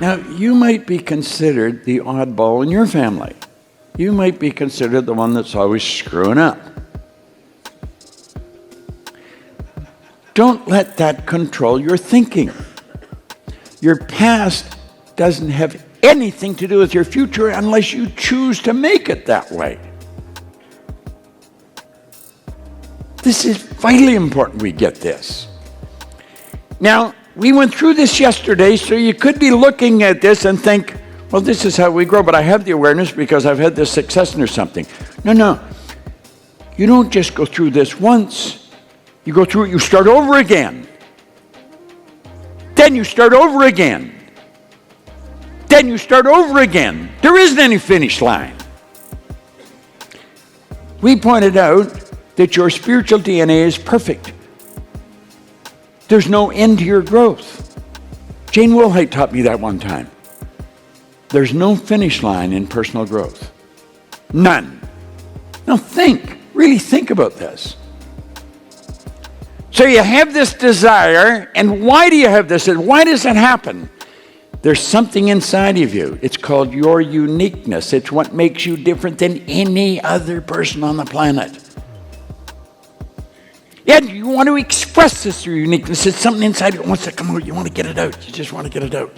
Now, you might be considered the oddball in your family. You might be considered the one that's always screwing up. Don't let that control your thinking. Your past doesn't have anything to do with your future unless you choose to make it that way. This is vitally important we get this. Now, we went through this yesterday, so you could be looking at this and think, well, this is how we grow, but I have the awareness because I've had this success and or something. No. You don't just go through this once. You go through it, you start over again. Then you start over again. Then you start over again. There isn't any finish line. We pointed out that your spiritual DNA is perfect. There's no end to your growth. Jane Wilhite taught me that one time. There's no finish line in personal growth. None. Now really think about this. So you have this desire, and why do you have this? Why does it happen? There's something inside of you. It's called your uniqueness. It's what makes you different than any other person on the planet. And you want to express this through uniqueness. It's something inside that wants to come out. You want to get it out. You just want to get it out.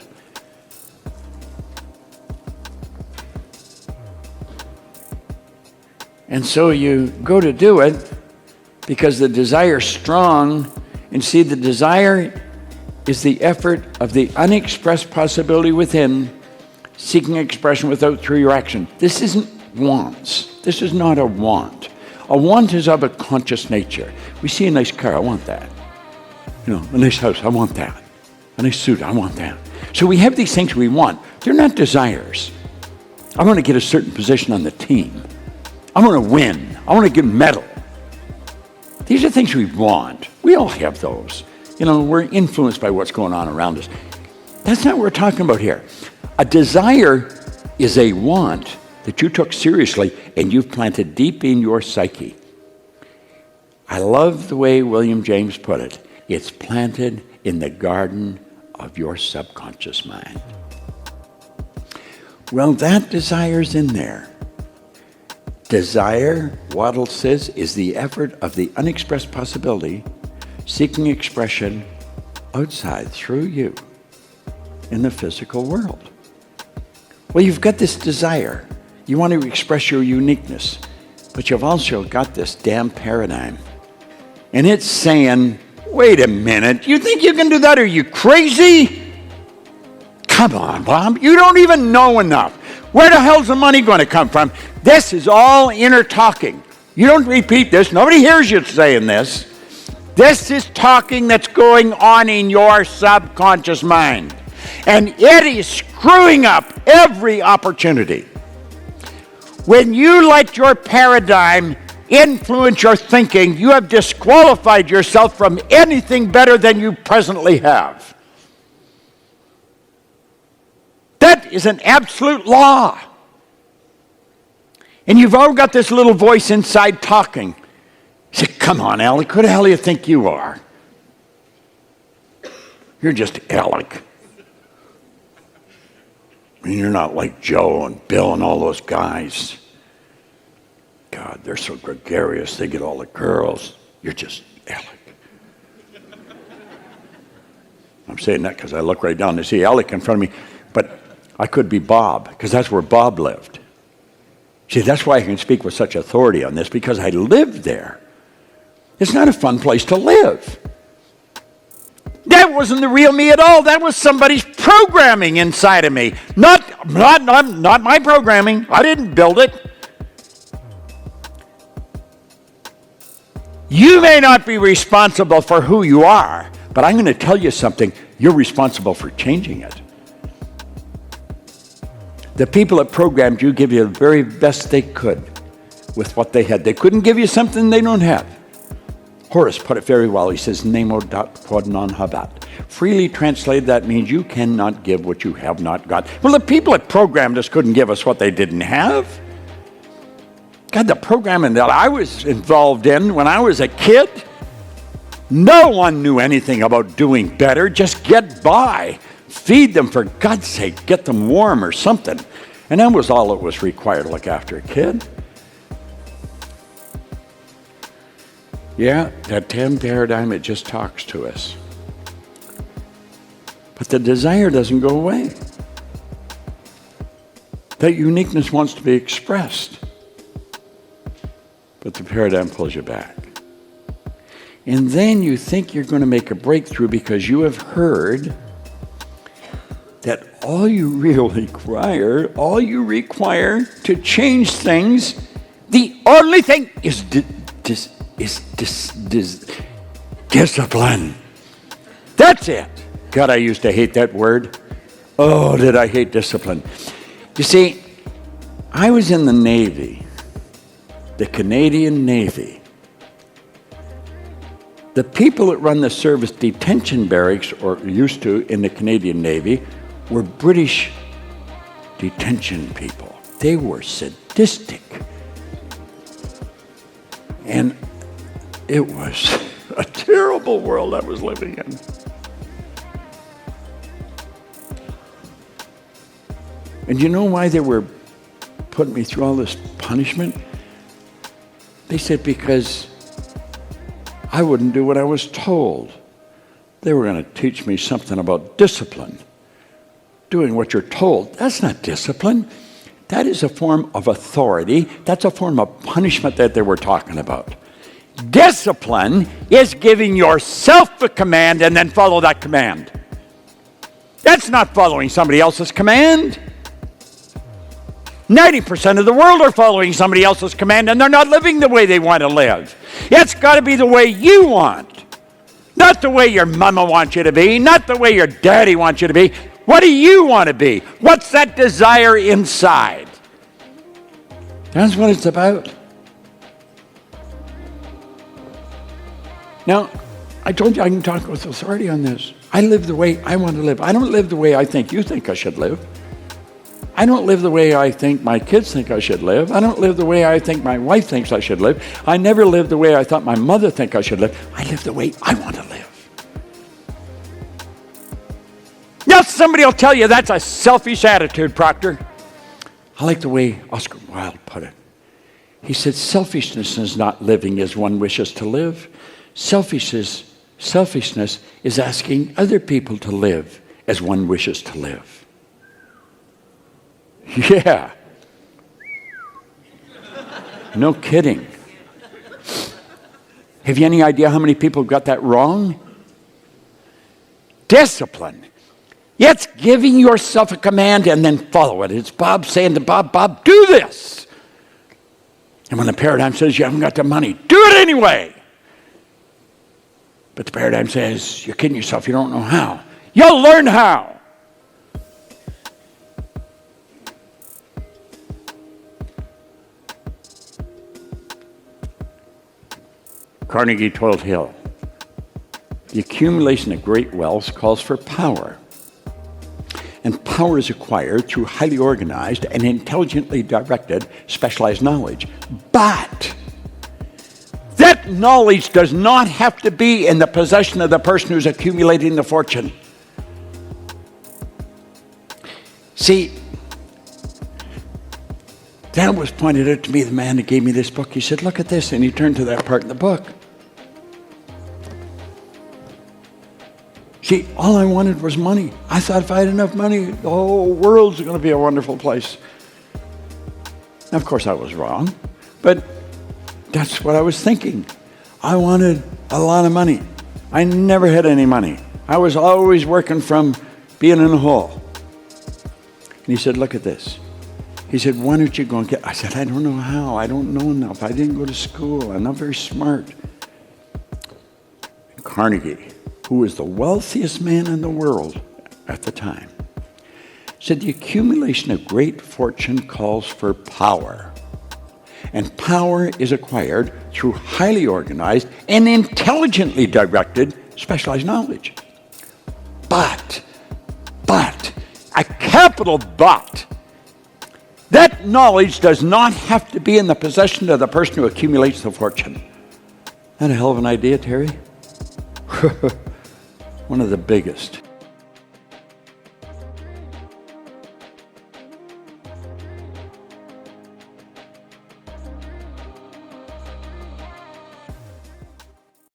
And so you go to do it because the desire's strong. And see, the desire is the effort of the unexpressed possibility within, seeking expression without through your action. This isn't wants. This is not a want. A want is of a conscious nature. We see a nice car, I want that. A nice house, I want that. A nice suit, I want that. So we have these things we want. They're not desires. I want to get a certain position on the team. I want to win. I want to get a medal. These are things we want. We all have those. We're influenced by what's going on around us. That's not what we're talking about here. A desire is a want that you took seriously and you've planted deep in your psyche. I love the way William James put it. It's planted in the garden of your subconscious mind. Well, that desire's in there. Desire, Waddell says, is the effort of the unexpressed possibility seeking expression outside through you in the physical world. Well, you've got this desire. You want to express your uniqueness, but you've also got this damn paradigm. And it's saying, wait a minute, you think you can do that? Are you crazy? Come on, Bob, you don't even know enough. Where the hell's the money going to come from? This is all inner talking. You don't repeat this. Nobody hears you saying this. This is talking that's going on in your subconscious mind. And it is screwing up every opportunity. When you let your paradigm influence your thinking, you have disqualified yourself from anything better than you presently have. That is an absolute law. And you've all got this little voice inside talking. You say, come on, Alec, who the hell do you think you are? You're just Alec. I mean, you're not like Joe and Bill and all those guys. God, they're so gregarious. They get all the girls. You're just Alec. I'm saying that because I look right down and see Alec in front of me. But I could be Bob, because that's where Bob lived. See, that's why I can speak with such authority on this, because I lived there. It's not a fun place to live. That wasn't the real me at all. That was somebody's programming inside of me. Not my programming. I didn't build it. You may not be responsible for who you are, but I'm going to tell you something. You're responsible for changing it. The people that programmed you give you the very best they could with what they had. They couldn't give you something they don't have. Horace put it very well. He says, Nemo dat quod non habat. Freely translated, that means you cannot give what you have not got. Well, the people that programmed us couldn't give us what they didn't have. God, the programming that I was involved in when I was a kid, no one knew anything about doing better. Just get by. feed them, for God's sake, get them warm or something. And that was all it was required to look after a kid. Yeah, that 10 paradigm, it just talks to us. But the desire doesn't go away. That uniqueness wants to be expressed. But the paradigm pulls you back. And then you think you're going to make a breakthrough because you have heard that all you require to change things, the only thing is discipline. That's it. God, I used to hate that word. Oh, did I hate discipline. You see, I was in the Navy, the Canadian Navy. The people that run the service detention barracks, or used to in the Canadian Navy, were British detention people. They were sadistic. And it was a terrible world I was living in. And you know why they were putting me through all this punishment? They said because I wouldn't do what I was told. They were going to teach me something about discipline. Doing what you're told, that's not discipline. That is a form of authority. That's a form of punishment that they were talking about. Discipline is giving yourself a command and then follow that command. That's not following somebody else's command. 90% of the world are following somebody else's command and they're not living the way they want to live. It's got to be the way you want. Not the way your mama wants you to be, not the way your daddy wants you to be. What do you want to be? What's that desire inside? That's what it's about. Now, I told you I can talk with authority on this. I live the way I want to live. I don't live the way I think you think I should live. I don't live the way I think my kids think I should live. I don't live the way I think my wife thinks I should live. I never lived the way I thought my mother think I should live. I live the way I want to live. Now somebody will tell you that's a selfish attitude, Proctor. I like the way Oscar Wilde put it. He said, selfishness is not living as one wishes to live. Selfishness is asking other people to live as one wishes to live. Yeah. No kidding. Have you any idea how many people got that wrong? Discipline. It's giving yourself a command and then follow it. It's Bob saying to Bob, do this. And when the paradigm says you haven't got the money, do it anyway. But the paradigm says you're kidding yourself, you don't know how. You'll learn how. Carnegie told Hill, the accumulation of great wealth calls for power. And power is acquired through highly organized and intelligently directed specialized knowledge. But that knowledge does not have to be in the possession of the person who's accumulating the fortune. See, that was pointed out to me, the man who gave me this book. He said, look at this. And he turned to that part in the book. See, all I wanted was money. I thought if I had enough money, the whole world's going to be a wonderful place. Now, of course, I was wrong, but that's what I was thinking. I wanted a lot of money. I never had any money. I was always working from being in a hole. And he said, look at this. He said, why don't you go and get... I said, I don't know how. I don't know enough. I didn't go to school. I'm not very smart. And Carnegie, who was the wealthiest man in the world at the time, said the accumulation of great fortune calls for power. And power is acquired through highly organized and intelligently directed specialized knowledge. But, a capital but, that knowledge does not have to be in the possession of the person who accumulates the fortune. Isn't that a hell of an idea, Terry? One of the biggest.